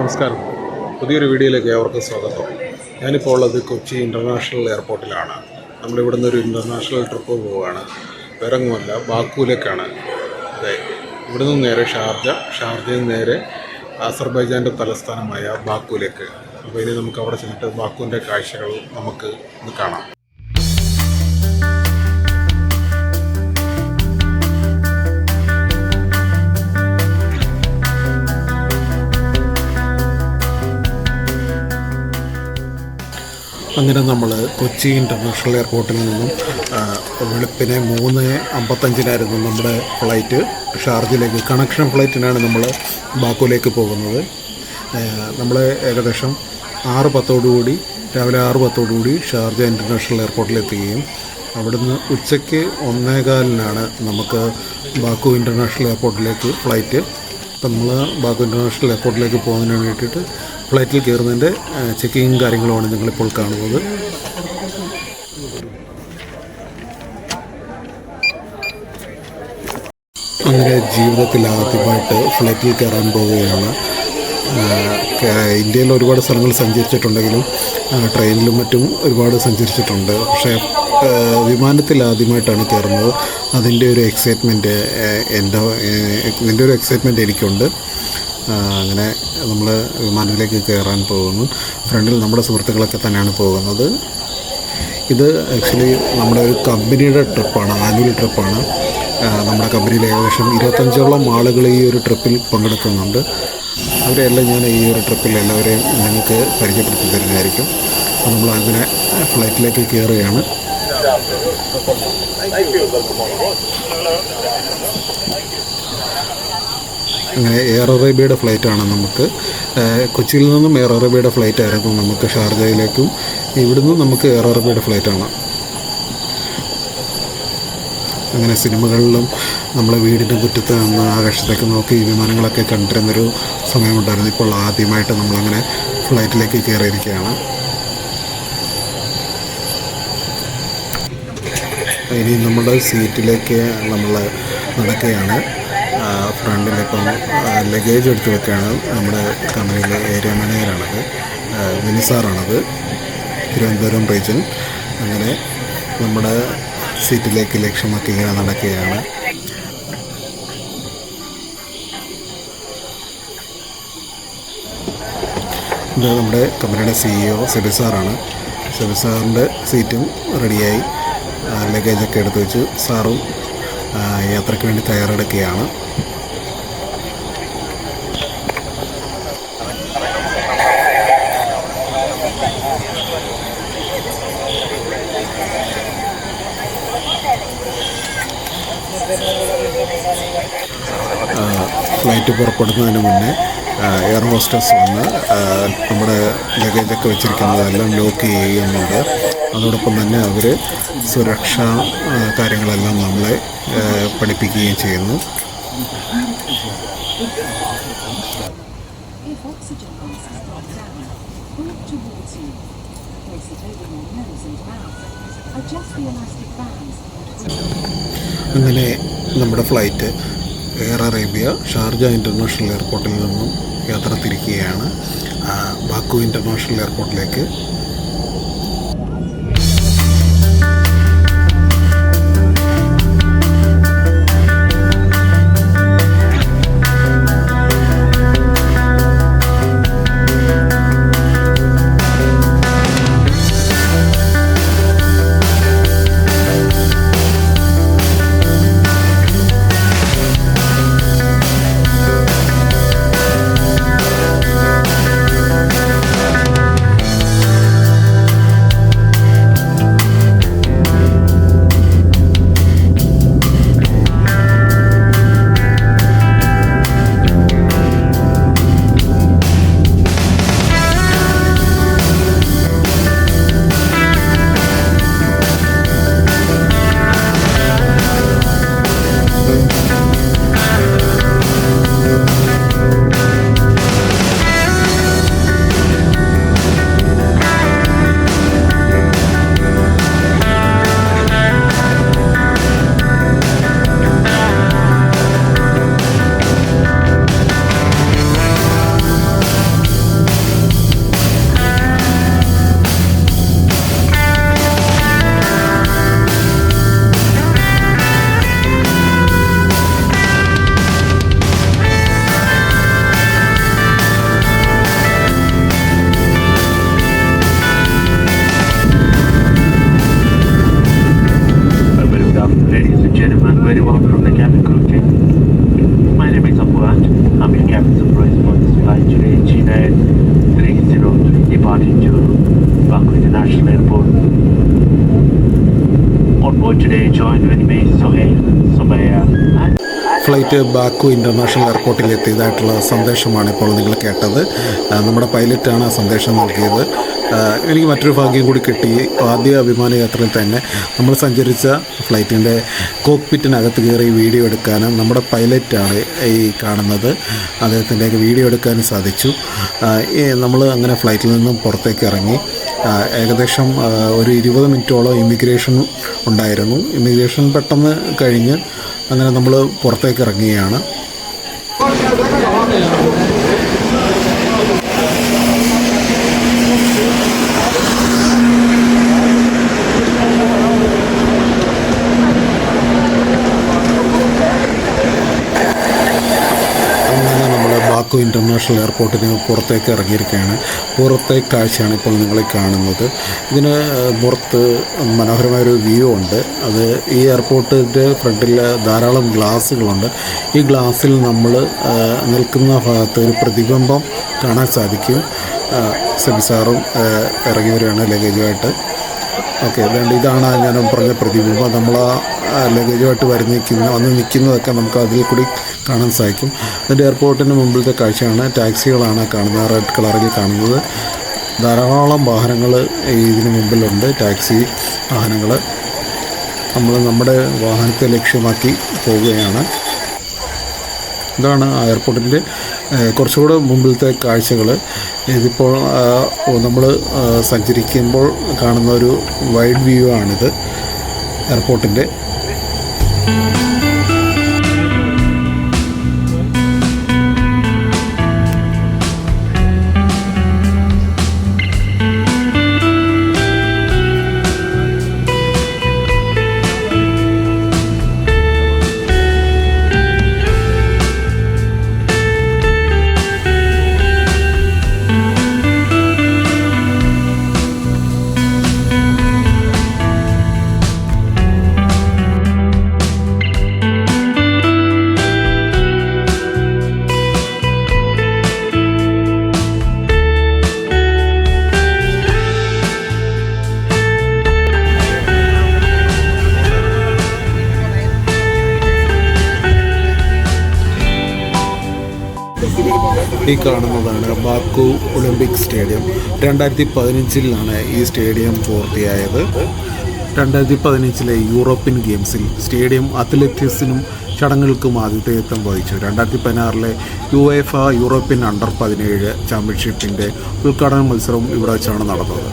നമസ്കാരം. പുതിയൊരു വീഡിയോയിലേക്ക് ഏവർക്കും സ്വാഗതം. ഞാനിപ്പോൾ ഉള്ളത് കൊച്ചി ഇൻ്റർനാഷണൽ എയർപോർട്ടിലാണ്. നമ്മളിവിടെ നിന്നൊരു ഇൻ്റർനാഷണൽ ട്രിപ്പ് പോവുകയാണ്. വേറെങ്ങുമല്ല, ബാക്കുവിലേക്കാണ്. അതെ, ഇവിടെ നിന്ന് നേരെ ഷാർജയിൽ നിന്ന് നേരെ അസർബൈജാൻ്റെ തലസ്ഥാനമായ ബാക്കുവിലേക്ക്. അപ്പോൾ ഇനി നമുക്ക് അവിടെ ചെന്നിട്ട് ബാക്കുവിൻ്റെ കാഴ്ചകൾ നമുക്ക് ഒന്ന് കാണാം. അങ്ങനെ നമ്മൾ കൊച്ചി ഇൻ്റർനാഷണൽ എയർപോർട്ടിൽ നിന്നും വെളുപ്പിനെ 3:55 നമ്മുടെ ഫ്ലൈറ്റ് ഷാർജയിലേക്ക്. കണക്ഷൻ ഫ്ലൈറ്റിനാണ് നമ്മൾ ബാക്കുവിലേക്ക് പോകുന്നത്. നമ്മൾ ഏകദേശം 6:10 രാവിലെ 6:10 ഷാർജ ഇൻ്റർനാഷണൽ എയർപോർട്ടിലെത്തുകയും അവിടുന്ന് ഉച്ചയ്ക്ക് 1:15 നമുക്ക് ബാക്കു ഇൻ്റർനാഷണൽ എയർപോർട്ടിലേക്ക് ഫ്ലൈറ്റ്. അപ്പം നമ്മൾ ബാക്കു ഇൻ്റർനാഷണൽ എയർപോർട്ടിലേക്ക് പോകുന്നതിന് വേണ്ടിയിട്ട് ഫ്ലൈറ്റിൽ കയറുന്നതിൻ്റെ ചെക്കിങ്ങും കാര്യങ്ങളുമാണ് നിങ്ങളിപ്പോൾ കാണുന്നത്. അങ്ങനെ ജീവിതത്തിൽ ആദ്യമായിട്ട് ഫ്ലൈറ്റിൽ കയറാൻ പോവുകയാണ്. ഇന്ത്യയിൽ ഒരുപാട് സ്ഥലങ്ങൾ സഞ്ചരിച്ചിട്ടുണ്ടെങ്കിലും ട്രെയിനിലും മറ്റും ഒരുപാട് സഞ്ചരിച്ചിട്ടുണ്ട്. പക്ഷേ വിമാനത്തിൽ ആദ്യമായിട്ടാണ് കയറുന്നത്. അതിൻ്റെ ഒരു എക്സൈറ്റ്മെൻറ്റ് എനിക്കുണ്ട്. അങ്ങനെ നമ്മൾ വിമാനത്തിലേക്ക് കയറാൻ പോകുന്നു. ഫ്രണ്ടിൽ നമ്മുടെ സുഹൃത്തുക്കളൊക്കെ തന്നെയാണ് പോകുന്നത്. ഇത് ആക്ച്വലി നമ്മുടെ ഒരു കമ്പനിയുടെ ട്രിപ്പാണ്, ആനുവൽ ട്രിപ്പാണ്. നമ്മുടെ കമ്പനിയിൽ ഏകദേശം 25ഓളം ആളുകൾ ഈ ഒരു ട്രിപ്പിൽ പങ്കെടുക്കുന്നുണ്ട്. അവരെല്ലാം ഞാൻ ഈ ഒരു ട്രിപ്പിൽ എല്ലാവരെയും നിങ്ങൾക്ക് പരിചയപ്പെടുത്തി തരുന്നതായിരിക്കും. അപ്പോൾ നമ്മൾ അങ്ങനെ ഫ്ലൈറ്റിലേക്ക് കയറുകയാണ്. അങ്ങനെ എയർ അറേബ്യയുടെ ഫ്ലൈറ്റാണ് നമുക്ക്. കൊച്ചിയിൽ നിന്നും എയർ അറേബ്യയുടെ ഫ്ലൈറ്റ് ആയിരുന്നു നമുക്ക് ഷാർജയിലേക്കും. ഇവിടുന്ന് നമുക്ക് എയർ അറേബ്യയുടെ ഫ്ലൈറ്റാണ്. അങ്ങനെ സിനിമകളിലും നമ്മളെ വീടിൻ്റെ മുറ്റത്ത് നിന്ന് ആകാശത്തേക്ക് നോക്കി ഈ വിമാനങ്ങളൊക്കെ കണ്ടിരുന്നൊരു സമയമുണ്ടായിരുന്നു. ഇപ്പോൾ ആദ്യമായിട്ട് നമ്മളങ്ങനെ ഫ്ലൈറ്റിലേക്ക് കയറിയിരിക്കുകയാണ്. ഇനി നമ്മുടെ സീറ്റിലേക്ക് നമ്മൾ നടക്കുകയാണ്. ഫ്രണ്ടിലിപ്പം ലഗേജ് എടുത്ത് വെക്കുകയാണ്. നമ്മുടെ കമ്പനിയിലെ ഏരിയ മാനേജറാണത്, വിനിസാറാണത്, തിരുവനന്തപുരം റീജിയൻ. അങ്ങനെ നമ്മുടെ സീറ്റിലേക്ക് ലക്ഷ്യമാക്കി ഇങ്ങനെ നടക്കുകയാണ്. ഇത് നമ്മുടെ കമ്പനിയുടെ CEO സെബിസാറാണ്. സെബിസാറിൻ്റെ സീറ്റും റെഡിയായി. ലഗേജൊക്കെ എടുത്ത് വെച്ച് സാറും യാത്രയ്ക്ക് വേണ്ടി തയ്യാറെടുക്കുകയാണ്. ഫ്ലൈറ്റ് പുറപ്പെടുന്നതിന് മുന്നേ എയർ ഹോസ്റ്റസ് വന്ന് നമ്മുടെ ലഗേജൊക്കെ വെച്ചിരിക്കുന്നതെല്ലാം ലോക്ക് ചെയ്യുന്നുണ്ട്. അതോടൊപ്പം തന്നെ അവർ സുരക്ഷാ കാര്യങ്ങളെല്ലാം നമ്മളെ പഠിപ്പിക്കുകയും ചെയ്യുന്നു. അങ്ങനെ നമ്മുടെ flight air Arabia Sharjah international എയർപോർട്ടിൽ നിന്നും യാത്ര തിരിക്കുകയാണ് ബാക്കു ഇൻ്റർനാഷണൽ എയർപോർട്ടിലേക്ക്. aboard today joined with me Sohail, Subaya and flight Baku international എയർപോർട്ടിൽ എത്തിയതായിട്ടുള്ള സന്ദേശമാണ് ഇപ്പോൾ നിങ്ങൾ കേട്ടത്. നമ്മുടെ പൈലറ്റാണ് ആ സന്ദേശം നൽകിയത്. എനിക്ക് മറ്റൊരു ഭാഗ്യം കൂടി കിട്ടി. ആദ്യ വിമാനയാത്രയിൽ തന്നെ നമ്മൾ സഞ്ചരിച്ച ഫ്ലൈറ്റിൻ്റെ കോക്പിറ്റിനകത്ത് കയറി വീഡിയോ എടുക്കാനും നമ്മുടെ പൈലറ്റാണ് ഈ കാണുന്നത്, അദ്ദേഹത്തിൻ്റെ വീഡിയോ എടുക്കാനും സാധിച്ചു. നമ്മൾ അങ്ങനെ ഫ്ലൈറ്റിൽ നിന്നും പുറത്തേക്ക് ഇറങ്ങി. ഏകദേശം ഒരു 20 മിനിറ്റോളം ഇമിഗ്രേഷൻ ഉണ്ടായിരുന്നു. ഇമിഗ്രേഷൻ പെട്ടെന്ന് കഴിഞ്ഞ് അങ്ങനെ നമ്മൾ പുറത്തേക്ക് ഇറങ്ങുകയാണ്. ബാക്കു ഇൻ്റർനാഷണൽ എയർപോർട്ടിന് പുറത്തേക്ക് ഇറങ്ങിയിരിക്കുകയാണ്. പുറത്തെ കാഴ്ചയാണ് ഇപ്പോൾ നിങ്ങൾ കാണുന്നത്. ഇതിന് പുറത്ത് മനോഹരമായൊരു വ്യൂ ഉണ്ട്. അത് ഈ എയർപോർട്ടിൻ്റെ ഫ്രണ്ടിൽ ധാരാളം ഗ്ലാസ്സുകളുണ്ട്. ഈ ഗ്ലാസ്സിൽ നമ്മൾ നിൽക്കുന്ന ഭാഗത്ത് ഒരു പ്രതിബിംബം കാണാൻ സാധിക്കും. സെബിസാറും ഇറങ്ങി വരികയാണ് ലഗേജുമായിട്ട്. ഓക്കെ, അതുകൊണ്ട് ഇതാണ് ഞാൻ പറഞ്ഞ പ്രതിബിംബം. നമ്മൾ ആ ലഗേജുമായിട്ട് വന്ന് നിൽക്കുന്നതൊക്കെ നമുക്ക് അതിൽ കൂടി കാണാൻ സാധിക്കും. അതിൻ്റെ എയർപോർട്ടിന് മുമ്പിലത്തെ കാഴ്ചയാണ്. ടാക്സികളാണ് കാണുന്നത്, റെഡ് കളറിൽ കാണുന്നത്. ധാരാളം വാഹനങ്ങൾ ഇതിന് മുമ്പിലുണ്ട്, ടാക്സി വാഹനങ്ങൾ. നമ്മൾ നമ്മുടെ വാഹനത്തെ ലക്ഷ്യമാക്കി പോവുകയാണ്. ഇതാണ് ആ എയർപോർട്ടിൻ്റെ കുറച്ചുകൂടെ മുമ്പിലത്തെ കാഴ്ചകൾ. ഇതിപ്പോൾ നമ്മൾ സഞ്ചരിക്കുമ്പോൾ കാണുന്ന ഒരു വൈഡ് വ്യൂ ആണിത് എയർപോർട്ടിൻ്റെ. ഈ കാണുന്നതാണ് ബാക്കു ഒളിമ്പിക് സ്റ്റേഡിയം. 2015 ഈ സ്റ്റേഡിയം പൂർത്തിയായത്. 2015 യൂറോപ്യൻ ഗെയിംസിൽ സ്റ്റേഡിയം അത്ലറ്റിക്സിനും ചടങ്ങുകൾക്കും ആതിഥേയത്വം വഹിച്ചു. 2016 UEFA യൂറോപ്യൻ അണ്ടർ 17 ചാമ്പ്യൻഷിപ്പിൻ്റെ ഉദ്ഘാടന മത്സരം ഇവിടെ വെച്ചാണ് നടന്നത്.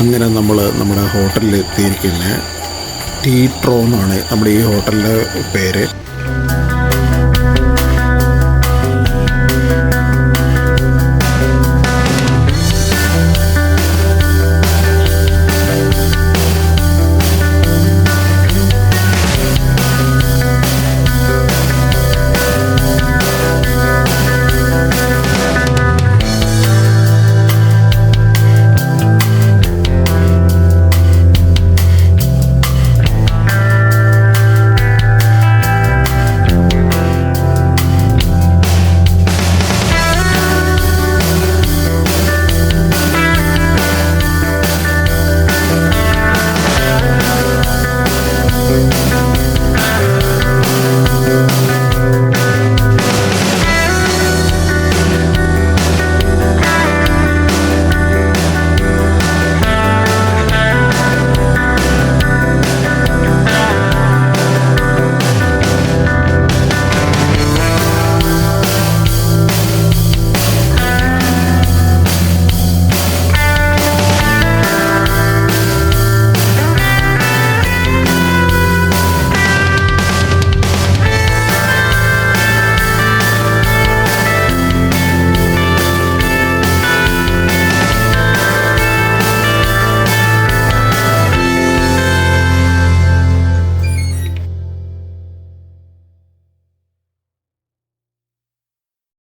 അങ്ങനെ നമ്മൾ നമ്മുടെ ഹോട്ടലിൽ എത്തിയിരിക്കുന്നത് ടീട്രോ എന്നാണ് നമ്മുടെ ഈ ഹോട്ടലിൻ്റെ പേര്.